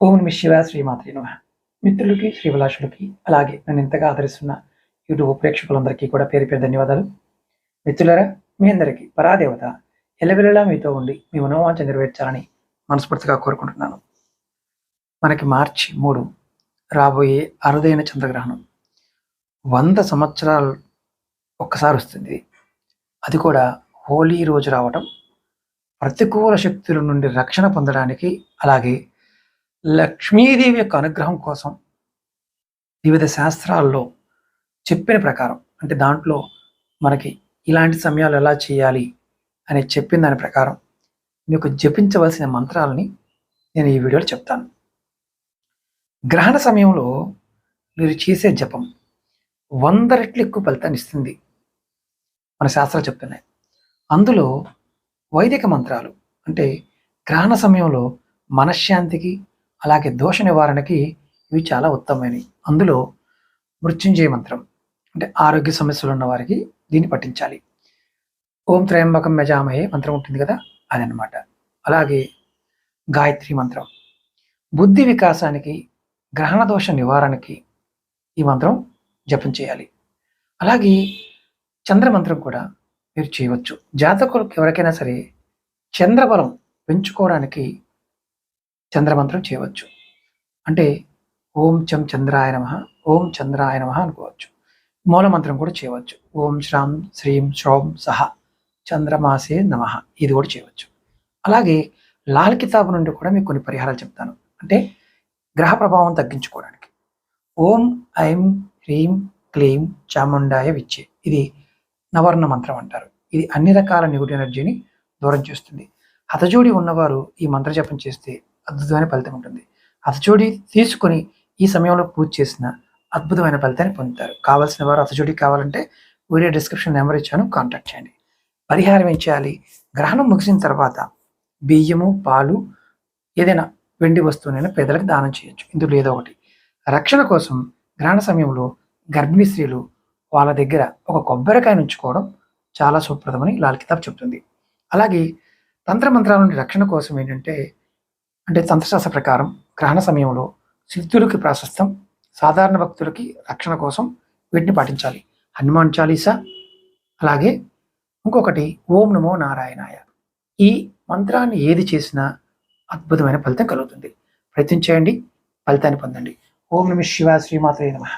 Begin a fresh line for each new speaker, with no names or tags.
ఓం నమ శివ శ్రీమాత్రే నమః. మిత్రులకి, శ్రీభిలాషులకి, అలాగే నన్ను ఇంతగా ఆదరిస్తున్న యూట్యూబ్ ప్రేక్షకులందరికీ కూడా పేరు పేరు ధన్యవాదాలు. మిత్రులారా, మీ అందరికీ పరాదేవత ఎల్లవెల్లలా మీతో ఉండి మీ మనోవాంఛ నెరవేర్చాలని మనస్ఫూర్తిగా కోరుకుంటున్నాను. మనకి మార్చి 3 రాబోయే అరుదైన చంద్రగ్రహణం 100 సంవత్సరాలు ఒక్కసారి వస్తుంది. అది కూడా హోలీ రోజు రావటం ప్రతికూల శక్తుల నుండి రక్షణ పొందడానికి, అలాగే లక్ష్మీదేవి యొక్క అనుగ్రహం కోసం వివిధ శాస్త్రాల్లో చెప్పిన ప్రకారం, అంటే దాంట్లో మనకి ఇలాంటి సమయాలు ఎలా చేయాలి అని చెప్పిన దాని ప్రకారం మీకు జపించవలసిన మంత్రాలని నేను ఈ వీడియోలో చెప్తాను. గ్రహణ సమయంలో మీరు చేసే జపం 100 రెట్లు ఎక్కువ ఫలితాన్ని ఇస్తుంది మన శాస్త్రాలు చెప్తున్నాయి. అందులో వైదిక మంత్రాలు అంటే గ్రహణ సమయంలో మనశ్శాంతికి, అలాగే దోష నివారణకి ఇవి చాలా ఉత్తమమైనవి. అందులో మృత్యుంజయ మంత్రం అంటే ఆరోగ్య సమస్యలు ఉన్న వారికి దీన్ని పఠించాలి. ఓం త్రయంబకం యజామహే మంత్రం ఉంటుంది కదా, అదనమాట. అలాగే గాయత్రి మంత్రం బుద్ధి వికాసానికి, గ్రహణ దోష నివారణకి ఈ మంత్రం జపం చేయాలి. అలాగే చంద్రమంత్రం కూడా మీరు చేయవచ్చు. జాతకులకు ఎవరికైనా సరే చంద్రబలం పెంచుకోవడానికి చంద్రమంత్రం చేయవచ్చు. అంటే ఓం చం చంద్రాయ నమః, ఓం చంద్రాయ నమః అనుకోవచ్చు. మూలమంత్రం కూడా చేయవచ్చు. ఓం శ్రాం శ్రీం శ్రౌం సహ చంద్రమాసే నమః, ఇది కూడా చేయవచ్చు. అలాగే లాల్ కితాబ్ నుండి కూడా మీకు కొన్ని పరిహారాలు చెప్తాను. అంటే గ్రహ ప్రభావం తగ్గించుకోవడానికి. ఓం ఐం హ్రీం క్లీం చాముండాయ విచ్చే, ఇది నవర్ణ మంత్రం అంటారు. ఇది అన్ని రకాల నెగిటివ్ ఎనర్జీని దూరం చేస్తుంది. హతజోడి ఉన్నవారు ఈ మంత్ర జపం చేస్తే అద్భుతమైన ఫలితం ఉంటుంది. హతజోడి తీసుకొని ఈ సమయంలో పూజ చేసిన అద్భుతమైన ఫలితాన్ని పొందుతారు. కావాల్సిన వారు హతజోడి కావాలంటే వీడియో డిస్క్రిప్షన్ నెంబర్ ఇచ్చాను, కాంటాక్ట్ చేయండి. పరిహారం ఏం చేయాలి? గ్రహణం ముగిసిన తర్వాత బియ్యము, పాలు, ఏదైనా వెండి వస్తువునైనా పేదలకు దానం చేయొచ్చు. ఇందులో ఏదో ఒకటి. రక్షణ కోసం గ్రహణ సమయంలో గర్భిణీ స్త్రీలు వాళ్ళ దగ్గర ఒక కొబ్బరికాయ ఉంచుకోవడం చాలా శుభప్రదమని లాల్ కితాబ్ చెప్తుంది. అలాగే తంత్రమంత్రాల నుండి రక్షణ కోసం ఏంటంటే, అంటే తంత్రశాస్త్ర ప్రకారం గ్రహణ సమయంలో సిద్ధులకి ప్రాశస్తం, సాధారణ భక్తులకి రక్షణ కోసం వీటిని పాటించాలి. హనుమాన్ చాలీసా, అలాగే ఇంకొకటి ఓం నమో నారాయణాయ. ఈ మంత్రాన్ని ఏది చేసినా అద్భుతమైన ఫలితం కలుగుతుంది. ప్రయత్నించేయండి, ఫలితాన్ని పొందండి. ఓం నమ శివాయ శ్రీమాత్రే నమః.